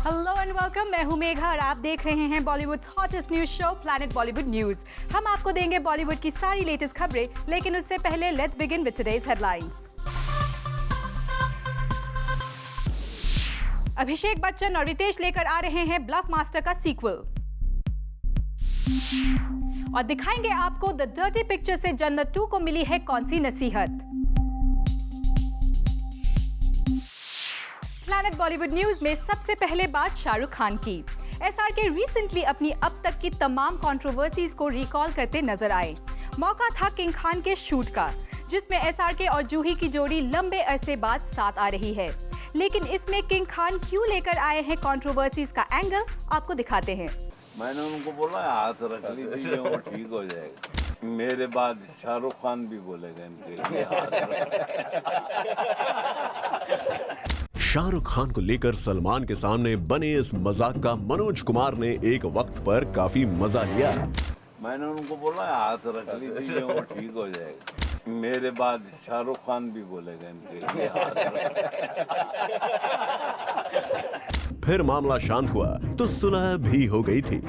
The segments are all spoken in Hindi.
Hello and welcome. मैं हूं मेघा और आप देख रहे हैं Bollywood hottest news show planet Bollywood news. हम आपको देंगे बॉलीवुड की सारी लेटेस्ट खबरें, लेकिन उससे पहले let's begin with today's headlines. Abhishek Bachchan और रितेश लेकर आ रहे हैं ब्लफ मास्टर का सीक्वल और दिखाएंगे आपको द डर्टी पिक्चर से जन्नत 2 को मिली है कौन सी नसीहत। प्लैनेट बॉलीवुड न्यूज में सबसे पहले बात शाहरुख खान की। एसआरके रिसेंटली अपनी अब तक की तमाम कंट्रोवर्सीज को रिकॉल करते नजर आए। मौका था किंग खान के शूट का, जिसमें एसआरके और जूही की जोड़ी लंबे अरसे बाद साथ आ रही है। लेकिन इसमें किंग खान क्यों लेकर आए हैं कंट्रोवर्सीज का एंगल, आपको दिखाते हैं। मैंने उनको बोला हाथ रख लीजिए वो ठीक हो जाएगा। मेरे बाद शाहरुख खान भी बोलेगा इनके लिए हाथ शाहरुख खान को लेकर सलमान के सामने बने इस मजाक का मनोज कुमार ने एक वक्त पर काफी मजा लिया। मैंने उनको बोला हाथ रख लीजिए वो ठीक हो जाएगा। मेरे बाद शाहरुख खान भी बोलेगा इनके लिए हाथ फिर मामला शांत हुआ तो सुलह भी हो गई थी।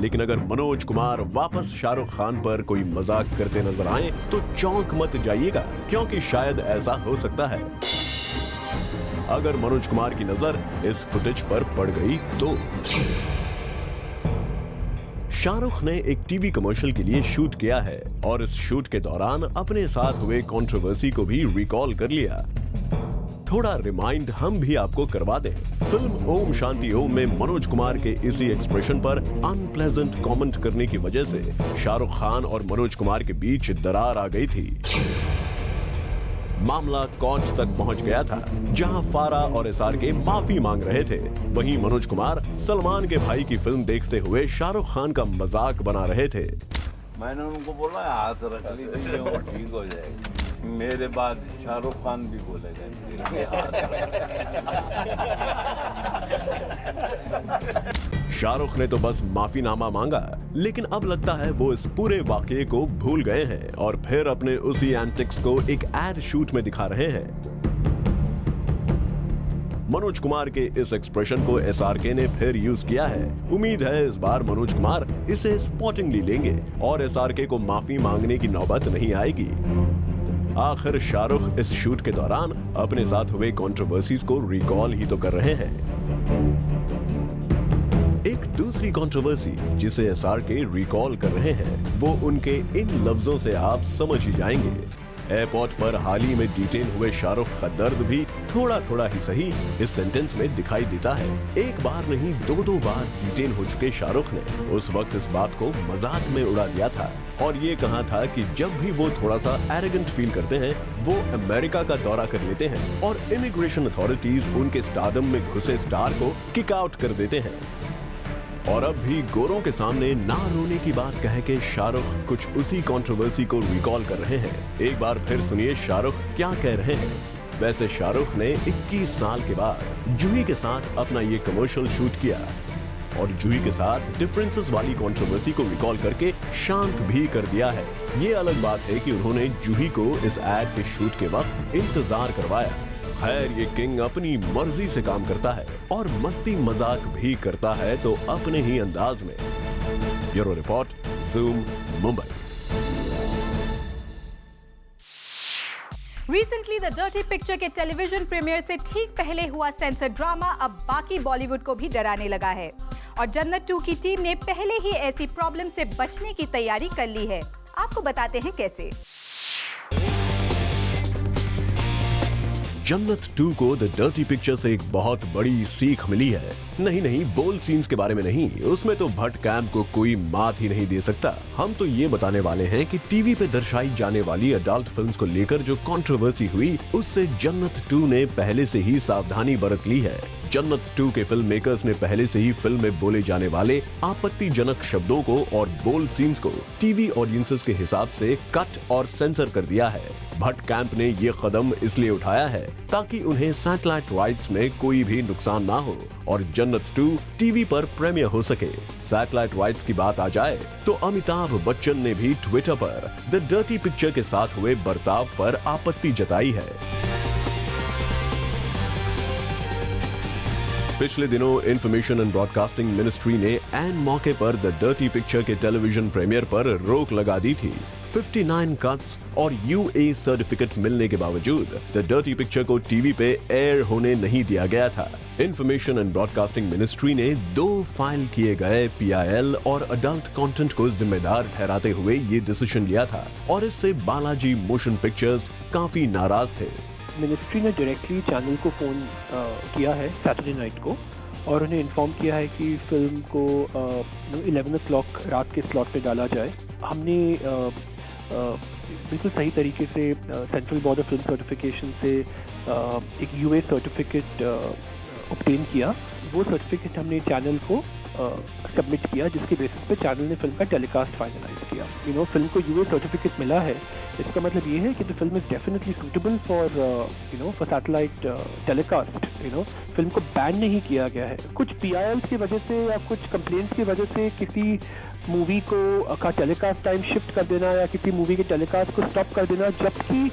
लेकिन अगर मनोज कुमार वापस शाहरुख खान पर कोई मजाक करते नजर आए तो चौंक मत जाइएगा, क्योंकि शायद ऐसा हो सकता है। अगर मनोज कुमार की नजर इस फुटेज पर पड़ गई तो शाहरुख ने एक टीवी कमर्शियल के लिए शूट किया है और इस शूट के दौरान अपने साथ हुए कंट्रोवर्सी को भी रिकॉल कर लिया। थोड़ा रिमाइंड हम भी आपको करवा दें। फिल्म ओम शांति ओम में मनोज कुमार के इसी एक्सप्रेशन पर अनप्लेजेंट कमेंट करने की वजह से शाहरुख खान और मनोज कुमार के बीच दरार आ गई थी। मामला कौच तक पहुंच गया था, जहां फारा और एसआरके माफी मांग रहे थे। वहीं मनोज कुमार सलमान के भाई की फिल्म देखते हुए शाहरुख खान का मजाक बना रहे थे। मैंने उनको बोला हाथ रख लीजिए वो ठीक हो जाएगा। मेरे बाद शाहरुख खान भी बोलेगा इनके लिए शाहरुख ने तो बस माफीनामा मांगा, लेकिन अब लगता है वो इस पूरे वाकये को भूल गए हैं और फिर अपने उसी एंटिक्स को एक एड शूट में दिखा रहे हैं। मनोज कुमार के इस एक्सप्रेशन को एसआरके ने फिर यूज किया है। उम्मीद है इस बार मनोज कुमार इसे स्पॉटिंगली लेंगे और एसआरके को माफी मांगने की नौबत नहीं आएगी। आखिर शाहरुख इस शूट के दौरान अपने साथ हुए कंट्रोवर्सीज को रिकॉल ही तो कर रहे हैं। एक दूसरी कंट्रोवर्सी जिसे एसआरके रिकॉल कर रहे हैं वो उनके इन लफ्जों से आप समझ ही जाएंगे। एयरपोर्ट पर हाल ही में डिटेन हुए शाहरुख का दर्द भी थोड़ा थोड़ा ही सही इस सेंटेंस में दिखाई देता है। एक बार नहीं दो बार डिटेन हो चुके शाहरुख ने उस वक्त इस बात को मजाक में उड़ा दिया था और ये कहा था कि जब भी वो थोड़ा सा एरोगेंट फील करते हैं वो अमेरिका का दौरा कर लेते हैं और इमिग्रेशन अथॉरिटीज उनके स्टारडम में घुसे स्टार को किक आउट कर देते हैं। और अब भी गोरों के सामने ना रोने की बात कह के शाहरुख कुछ उसी कंट्रोवर्सी को रिकॉल कर रहे हैं। एक बार फिर सुनिए शाहरुख क्या कह रहे हैं। वैसे शाहरुख ने 21 साल के बाद जूही के साथ अपना ये कमर्शियल शूट किया और जूही के साथ डिफरेंसेस वाली कंट्रोवर्सी को रिकॉल करके शांत भी कर दिया है। ये अलग बात है कि उन्होंने जूही को इस एड के शूट के वक्त इंतजार करवाया। खैर ये किंग अपनी मर्जी से काम करता है और मस्ती मजाक भी करता है तो अपने ही अंदाज में। Bureau report, zoom, Mumbai. Recently the dirty picture के टेलीविजन प्रीमियर से ठीक पहले हुआ सेंसर ड्रामा अब बाकी बॉलीवुड को भी डराने लगा है और जन्नत 2 की टीम ने पहले ही ऐसी प्रॉब्लम से बचने की तैयारी कर ली है। आपको बताते हैं कैसे। जन्नत 2 को द डर्टी पिक्चर से एक बहुत बड़ी सीख मिली है। नहीं बोल्ड सीन्स के बारे में नहीं, उसमें तो भट्ट कैंप को कोई मात ही नहीं दे सकता। हम तो ये बताने वाले हैं कि टीवी पे दर्शाई जाने वाली अडल्ट फिल्म्स को लेकर जो कंट्रोवर्सी हुई उससे जन्नत 2 ने पहले से ही सावधानी बरत ली है। जन्नत 2 के फिल्म मेकर्स ने पहले से ही फिल्म में बोले जाने वाले आपत्तिजनक शब्दों को और बोल्ड सीन्स को टीवी ऑडियंसेस के हिसाब से कट और सेंसर कर दिया है। भट्ट कैंप ने ये कदम इसलिए उठाया है ताकि उन्हें सैटेलाइट राइट्स में कोई भी नुकसान ना हो और जन्नत 2 टीवी पर प्रीमियर हो सके। सैटेलाइट राइट्स की बात आ जाए तो अमिताभ बच्चन ने भी ट्विटर पर द डर्टी पिक्चर के साथ हुए बर्ताव पर आपत्ति जताई है। पिछले दिनों इंफॉर्मेशन एंड ब्रॉडकास्टिंग मिनिस्ट्री ने ऐन मौके पर द डर्टी पिक्चर के टेलीविजन प्रीमियर पर रोक लगा दी थी। 59 कट्स और UA सर्टिफिकेट मिलने के बावजूद द डर्टी पिक्चर को टीवी पे एयर होने नहीं दिया गया था। इंफॉर्मेशन एंड ब्रॉडकास्टिंग मिनिस्ट्री ने 2 फाइल किए गए PIL और अडल्ट कंटेंट को जिम्मेदार ठहराते हुए ये डिसीजन लिया था और इससे बालाजी मोशन पिक्चर्स काफी नाराज थे। मिनिस्ट्री ने डायरेक्टली चैनल को फ़ोन किया है सैटरडे नाइट को और उन्हें इन्फॉर्म किया है कि फिल्म को 11 o'clock रात के स्लॉट पे डाला जाए। हमने बिल्कुल सही तरीके से central board of film certification से एक UA सर्टिफिकेट ऑब्टेन किया। वो सर्टिफिकेट हमने चैनल को सबमिट किया, जिसके बेसिस पे चैनल ने फिल्म का टेलीकास्ट फाइनलाइज किया। फिल्म को UA सर्टिफिकेट मिला है, इसका मतलब ये है कि the film is definitely suitable for for satellite telecast. Film को बैन नहीं किया गया है। कुछ PIL की वजह से या कुछ कंप्लेंट्स की वजह से किसी मूवी को का टेलीकास्ट टाइम शिफ्ट कर देना या किसी मूवी के टेलीकास्ट को स्टॉप कर देना, जबकि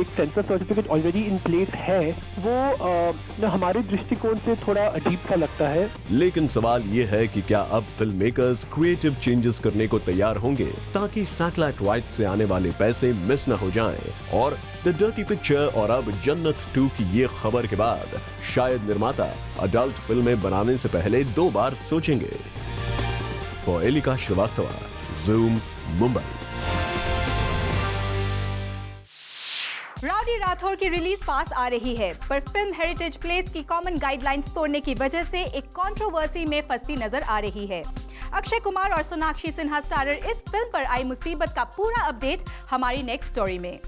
एक sensor certificate already in place है, वो हमारे दृष्टिकोण से थोड़ा अजीब सा लगता है। लेकिन सवाल ये है कि क्या अब फिल्म मेकर्स क्रिएटिव चेंजेस करने को तैयार होंगे ताकि सैटेलाइट राइट से आने वाले पैसे मिस न हो जाएं और द डर्टी पिक्चर और अब जन्नत 2 की ये खबर के बाद शायद निर्माता अडल्ट फिल्में बनाने से पहले 2 बार सोचेंगे। For Elika Srivastava, Zoom, Mumbai. Rowdy Rathore की रिलीज पास आ रही है, पर फिल्म हेरिटेज प्लेस की कॉमन गाइडलाइंस तोड़ने की वजह से एक कंट्रोवर्सी में फंसती नजर आ रही है। अक्षय कुमार और सोनाक्षी सिन्हा स्टारर इस फिल्म पर आई मुसीबत का पूरा अपडेट हमारी नेक्स्ट स्टोरी में।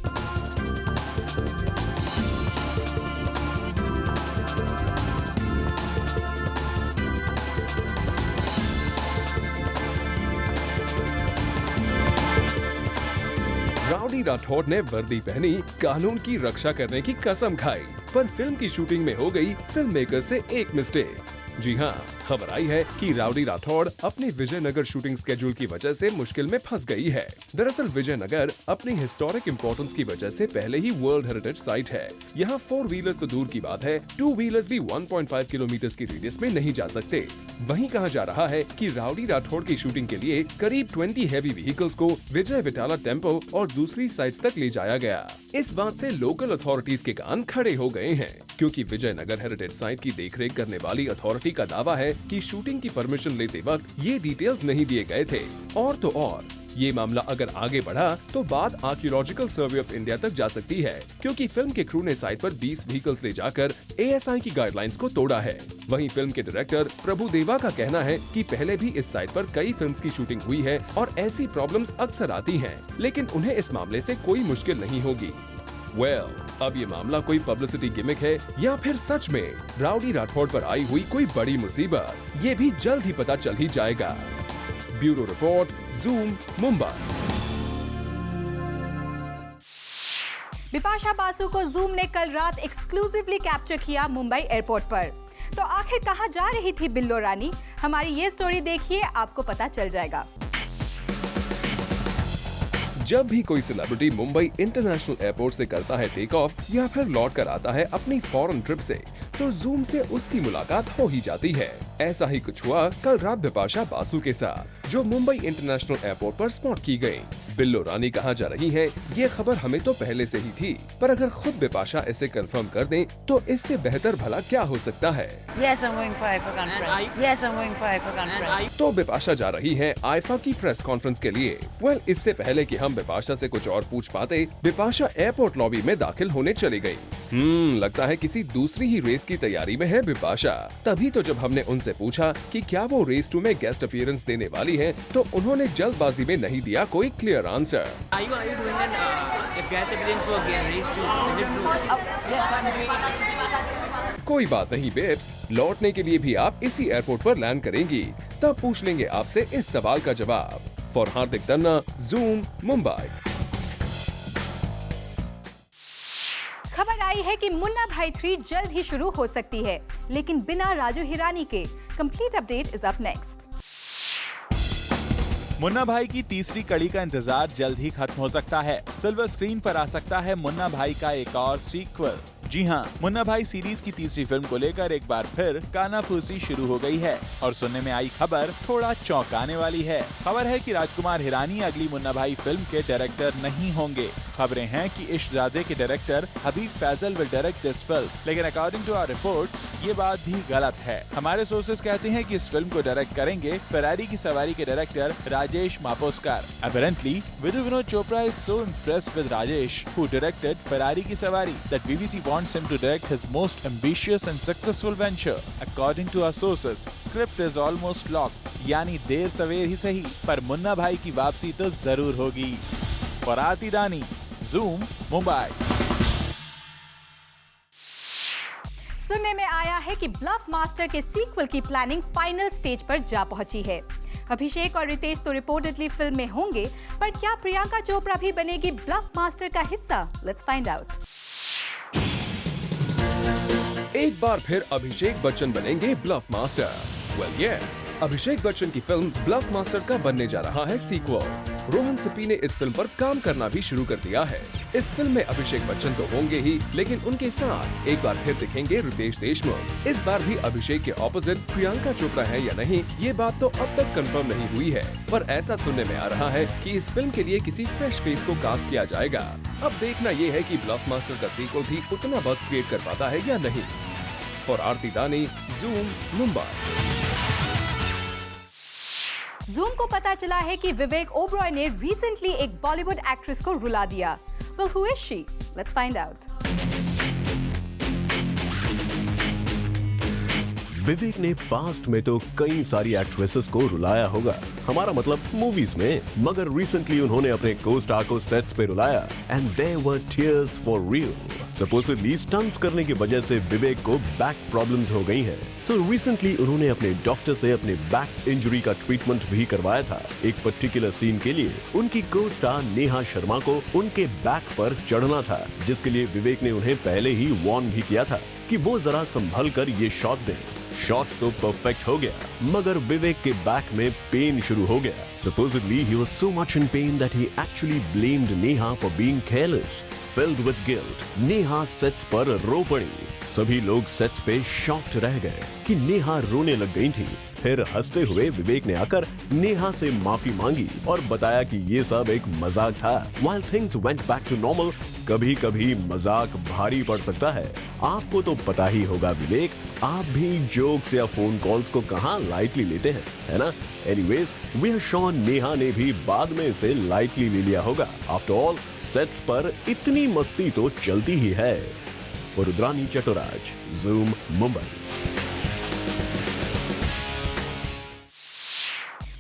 राउडी राठौर ने वर्दी पहनी, कानून की रक्षा करने की कसम खाई, पर फिल्म की शूटिंग में हो गई फिल्म मेकर से एक मिस्टेक। जी हाँ, खबर आई है कि राउडी राठौर अपनी विजयनगर शूटिंग स्केड्यूल की वजह से मुश्किल में फंस गई है। दरअसल विजयनगर अपनी हिस्टोरिक इंपॉर्टेंस की वजह से पहले ही वर्ल्ड हेरिटेज साइट है। यहाँ 4 व्हीलर्स तो दूर की बात है, 2 व्हीलर्स भी 1.5 किलोमीटर की रेडियस में नहीं जा सकते। वहीं कहा जा रहा है कि राउडी राठौर की शूटिंग के लिए करीब 20 हैवी व्हीकल्स को विजय विटाला टेम्पल और दूसरी साइट्स तक ले जाया गया। इस बात से लोकल अथॉरिटीज के कान खड़े हो गए हैं, क्योंकि विजयनगर हेरिटेज साइट की देखरेख करने वाली अथॉरिटी का दावा है कि शूटिंग की परमिशन लेते वक्त ये डिटेल्स नहीं दिए गए थे। और तो और ये मामला अगर आगे बढ़ा तो बात आर्कियोलॉजिकल सर्वे ऑफ इंडिया तक जा सकती है, क्योंकि फिल्म के क्रू ने साइट पर 20 व्हीकल्स ले जाकर ASI की गाइडलाइंस को तोड़ा है। वहीं फिल्म के डायरेक्टर प्रभु देवा का कहना है कि पहले भी इस साइट पर कई फिल्म्स की शूटिंग हुई है और ऐसी प्रॉब्लम्स अक्सर आती हैं, लेकिन उन्हें इस मामले से कोई मुश्किल नहीं होगी। अब ये मामला कोई पब्लिसिटी गिमिक है या फिर सच में राउडी राठौर पर आई हुई कोई बड़ी मुसीबत, ये भी जल्द ही पता चल ही जाएगा। Bureau report, Zoom, Mumbai. Bipasha Basu को Zoom ने कल रात एक्सक्लूसिवली कैप्चर किया मुंबई एयरपोर्ट पर। तो आखिर कहां जा रही थी बिल्लो रानी? हमारी ये स्टोरी देखिए, आपको पता चल जाएगा। जब भी कोई सेलिब्रिटी मुंबई इंटरनेशनल एयरपोर्ट से करता है टेक ऑफ या फिर लौट कर आता है अपनी फॉरेन ट्रिप से, तो Zoom से उसकी मुलाकात हो ही जाती है। ऐसा ही कुछ हुआ कल रात बिपाशा बासु के साथ, जो मुंबई इंटरनेशनल एयरपोर्ट पर स्पॉट की गयी। बिल्लो रानी कहाँ जा रही है, ये खबर हमें तो पहले से ही थी, पर अगर खुद बिपाशा इसे कंफर्म कर दें तो इससे बेहतर भला क्या हो सकता है। Yes, I'm going for IFA conference. Yes, I'm going for IFA conference. तो बिपाशा जा रही है IFA की प्रेस कॉन्फ्रेंस के लिए। इससे पहले कि हम बिपाशा से कुछ और पूछ पाते, बिपाशा एयरपोर्ट लॉबी में दाखिल होने चली गई। लगता है किसी दूसरी ही रेस की तैयारी में है बिपाशा। तभी तो जब हमने उनसे पूछा कि क्या वो रेस 2 में गेस्ट अपीयरेंस देने वाली है, तो उन्होंने जल्दबाजी में नहीं दिया कोई clear answer. Are you doing an guest appearance for race 2? Is it true? Yes, I'm doing. कोई बात नहीं बेब्स, लौटने के लिए भी आप इसी एयरपोर्ट पर लैंड करेंगी, तब पूछ लेंगे आपसे इस सवाल का जवाब। For Hardik Tanna, Zoom, Mumbai. खबर आई है कि मुन्ना भाई 3 जल्द ही शुरू हो सकती है, लेकिन बिना राजू हिरानी के। Complete update is up next. Munna भाई की तीसरी कड़ी का इंतजार जल्द ही खत्म हो सकता है। सिल्वर स्क्रीन पर आ सकता है मुन्ना भाई का एक और सीक्वल। जी हाँ, मुन्ना भाई सीरीज की तीसरी फिल्म को लेकर एक बार फिर कानाफूसी शुरू हो गई है और सुनने में आई खबर थोड़ा चौंकाने वाली है। खबर है कि राजकुमार हिरानी अगली मुन्ना भाई फिल्म के डायरेक्टर नहीं होंगे। खबरें हैं कि इश्कजादे के director Habib Faisal will direct this film, लेकिन अकॉर्डिंग टू आवर रिपोर्ट्स ये बात भी गलत है। हमारे सोर्सेज कहते हैं कि इस फिल्म को डायरेक्ट करेंगे फेरारी की सवारी के director Rajesh Mapuskar. Apparently, Vidhu Vinod Chopra is so impressed with Rajesh, who directed Ferrari ki Savari, that BBC wants him to direct his most ambitious and successful venture. According to our sources, script is almost locked. यानी देर सवेर ही सही, पर मुन्ना भाई की वापसी तो जरूर होगी। और आरती दानी, Zoom, मुंबई। सुनने में आया है कि ब्लफ मास्टर के सीक्वल की प्लानिंग फाइनल स्टेज पर जा पहुंची है। अभिषेक और रितेश तो रिपोर्टेडली फिल्म में होंगे, पर क्या प्रियंका चोपड़ा भी बनेगी ब्लफ मास्टर का हिस्सा? Let's find out. एक बार फिर अभिषेक बच्चन बनेंगे bulb master. Well yes, Abhishek Bachchan की फिल्म ब्लफ मास्टर का बनने जा रहा है सीक्वल। रोहन सिप्पी ने इस फिल्म पर काम करना भी शुरू कर दिया है। इस फिल्म में अभिषेक बच्चन तो होंगे ही, लेकिन उनके साथ एक बार फिर दिखेंगे रितेश देशमुख। इस बार भी अभिषेक के ऑपोजिट प्रियंका चोपड़ा है या नहीं, ये बात तो अब तक कंफर्म नहीं हुई है, पर ऐसा सुनने में आ रहा है कि इस फिल्म के लिए किसी फ्रेश फेस को कास्ट किया जाएगा। अब देखना ये है कि ब्लफ मास्टर का सीक्वल भी उतना बज़ क्रिएट कर पाता है या नहीं। फॉर आरती दानी, Zoom, मुंबई। Zoom को पता चला है कि विवेक ओबरॉय ने रिसेंटली एक बॉलीवुड एक्ट्रेस को रुला दिया। Well, who is she? Let's find out. विवेक ने पास्ट में तो कई सारी एक्ट्रेसेस को रुलाया होगा, हमारा मतलब मूवीज में, मगर रिसेंटली उन्होंने अपने को स्टार को सेट्स पे रुलाया and there were tears for real. Supposedly stunts करने की वजह से विवेक को बैक प्रॉब्लम्स हो गई हैं। सो रिसेंटली उन्होंने अपने डॉक्टर से अपने बैक इंजरी का ट्रीटमेंट भी करवाया था। एक पर्टिकुलर सीन के लिए उनकी को स्टार नेहा शर्मा को उनके बैक पर चढ़ना था, जिसके लिए विवेक ने उन्हें पहले ही वार्न भी किया था कि वो जरा संभल कर ये शॉट दें। शॉट तो परफेक्ट हो गया, मगर विवेक के बैक में पेन शुरू हो गया। Supposedly he was so much in pain that he actually blamed Neha for being careless. Filled with guilt, Neha sets पर रो पड़ी। सभी लोग सेट्स पे शॉक्ड रह गए कि नेहा रोने लग गई थी। फिर हंसते हुए विवेक ने आकर नेहा से माफी मांगी और बताया कि ये सब एक मजाक था। While things went back to normal, कभी कभी मजाक भारी पड़ सकता है। आपको तो पता ही होगा विवेक, आप भी जोक्स या फोन कॉल्स को कहाँ लाइटली लेते हैं, है ना? Anyways, we are sure Neha ने भी बाद में इसे लाइटली ले लिया होगा। आफ्टर ऑल, सेट्स पर इतनी मस्ती तो चलती ही है। Rudrani Chattoraj, Zoom, Mumbai.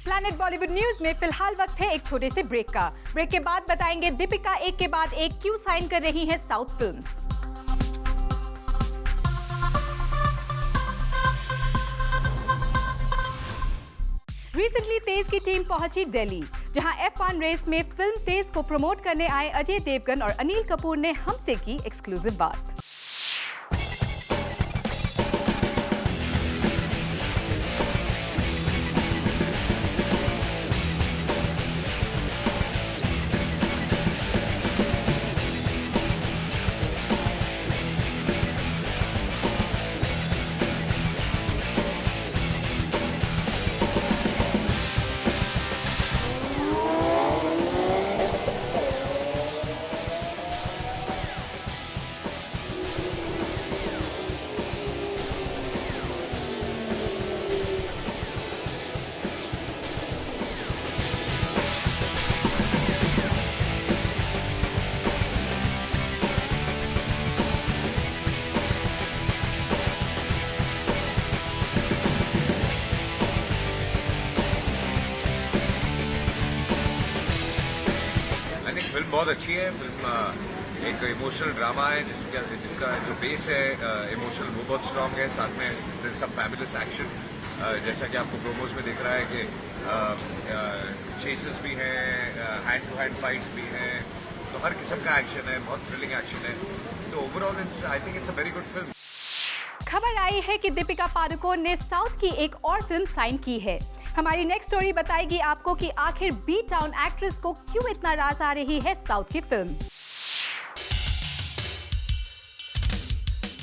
Planet Bollywood news में फिलहाल वक्त है एक छोटे से ब्रेक का। ब्रेक के बाद बताएंगे दीपिका एक के बाद एक क्यों साइन कर रही हैं साउथ फिल्म्स। रिसेंटली तेज की टीम पहुंची दिल्ली, जहां F1 रेस में फिल्म तेज को प्रमोट करने आए अजय देवगन और अनिल कपूर ने हमसे की एक्सक्लूसिव बात। फिल्म बहुत अच्छी है। फिल्म एक इमोशनल ड्रामा है जिसका जो बेस है इमोशनल वो बहुत स्ट्रॉन्ग है। साथ में सब फैबुलस एक्शन, जैसा कि आपको प्रोमोज में दिख रहा है कि चेसेस भी हैं, हैंड टू हैंड फाइट्स भी हैं, तो हर किस्म का एक्शन है, बहुत थ्रिलिंग एक्शन है। तो overall I think it's a very good film. खबर आई है कि दीपिका पादुकोण ने साउथ की एक और फिल्म साइन की है। हमारी नेक्स्ट स्टोरी बताएगी आपको कि आखिर बी टाउन एक्ट्रेस को क्यों इतना राज आ रही है साउथ की फिल्म।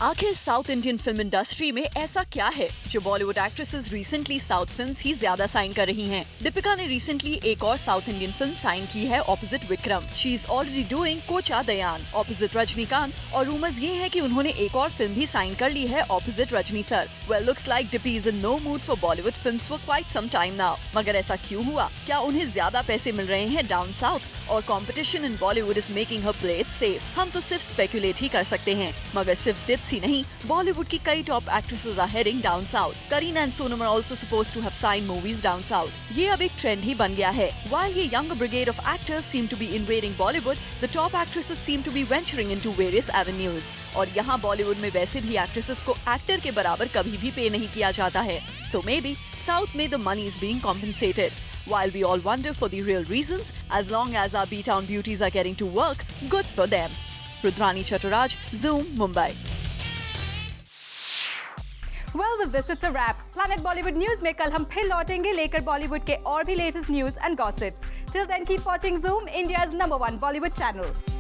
आखिर साउथ इंडियन फिल्म इंडस्ट्री में ऐसा क्या है जो Bollywood actresses recently south films ही ज्यादा साइन कर रही हैं? दीपिका ने रिसेंटली एक और साउथ इंडियन फिल्म साइन की है opposite Vikram. She is already doing Kochadaiiyaan opposite Rajinikanth, और रूमर्स ये है कि उन्होंने एक और फिल्म भी साइन कर ली है opposite Rajni sir. Well, looks like DP is in no mood for Bollywood films for quite some time now. मगर ऐसा क्यों हुआ? क्या उन्हें ज्यादा पैसे मिल रहे हैं डाउन साउथ, और competition in Bollywood is making her play it safe? हम तो सिर्फ स्पेकुलेट ही कर सकते हैं, मगर सिर्फ डिप्स ही नहीं, बॉलीवुड की कई top actresses are heading down south. Kareena and Sonam are also supposed to have signed movies down south. ये अब एक ट्रेंड ही बन गया है। While ये younger brigade of actors seem to be invading Bollywood, the top actresses seem to be venturing into various avenues. और यहाँ बॉलीवुड में वैसे भी एक्ट्रेसेस को एक्टर के बराबर कभी भी पे नहीं किया जाता है। So maybe South में the money is being compensated. While we all wonder for the real reasons, as long as our B-town beauties are getting to work, good for them. Rudrani Chaturaj, Zoom, Mumbai. Well, with this, it's a wrap. Planet Bollywood News में कल हम फिर लौटेंगे लेकर बॉलीवुड के और भी latest news and gossips. Till then, keep watching Zoom, India's #1 Bollywood channel.